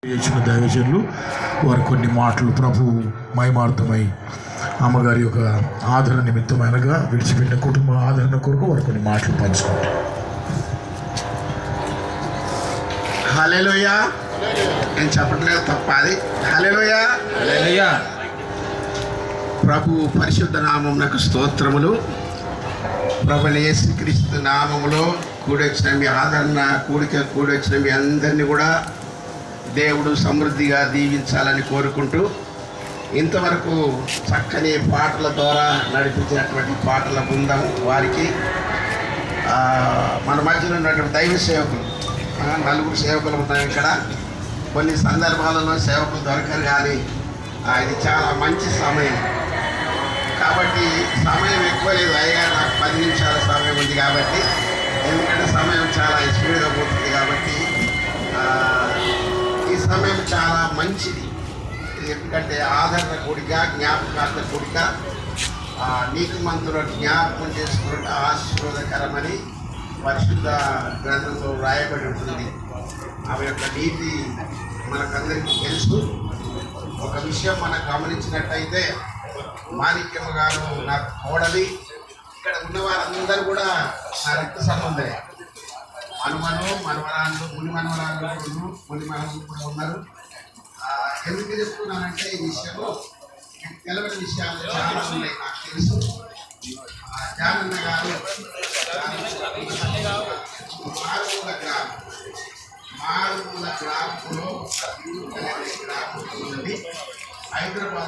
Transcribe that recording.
చేసిన దైవజనులు వారు కొన్ని మాటలు ప్రభు మహిమార్థమై అమ్మగారి యొక్క ఆదరణ నిమిత్తమైనగా విడిచిపెట్టిన కుటుంబ ఆదరణ కొరకు వారు కొన్ని మాటలు పంచుకుంటారు. హల్లెలూయా. నేను చెప్పట్లేదు తప్ప, అది హల్లెలూయా. హల్లెలూయా. ప్రభు పరిశుద్ధ నామమునకు స్తోత్రములు. ప్రభు యేసుక్రీస్తు నామములో కూడొచ్చిన మీ ఆదరణ కూడొచ్చిన మీ అందరినీ కూడా దేవుడు సమృద్ధిగా దీవించాలని కోరుకుంటూ, ఇంతవరకు చక్కని పాటల ద్వారా నడిపించినటువంటి పాటల బృందం వారికి, మన మధ్యలో ఉన్నటువంటి దైవ సేవకులు, నలుగురు సేవకులు ఉన్నాం ఇక్కడ. కొన్ని సందర్భాలలో సేవకులు దొరకరు, కానీ ఇది చాలా మంచి సమయం కాబట్టి, సమయం ఎక్కువ లేదు, అయ్యా నాకు 10 నిమిషాల సమయం ఉంది కాబట్టి, ఎందుకంటే సమయం చాలా స్పీడ్గా పోతుంది కాబట్టి ఈ సమయం చాలా మంచిది. ఎందుకంటే ఆదరణ కూడిక, జ్ఞాపకార్థ కూడిక, నీతి మంతుల జ్ఞాపకం చేసుకున్నట్టు ఆశీర్వాదకరమని పరిశుద్ధ గ్రంథంలో రాయబడి ఉంటుంది. ఆమె యొక్క నీతి మనకందరికీ తెలుసు. ఒక విషయం మనం గమనించినట్టయితే, మాణిక్యమ్మ గారు నాకు కోడలి, ఇక్కడ ఉన్న వారందరూ కూడా నా రక్త సంబంధమే. మనవరాళ్ళు, ముని మనవరాళ్ళు కూడా ఉన్నారు. ఎందుకు చెప్తున్నానంటే, ఈ విషయంలో తెలవని విషయాలు చాలా ఉన్నాయి, నాకు తెలుసు. జానన్న గారు మారుమూల గ్రామంలో హైదరాబాద్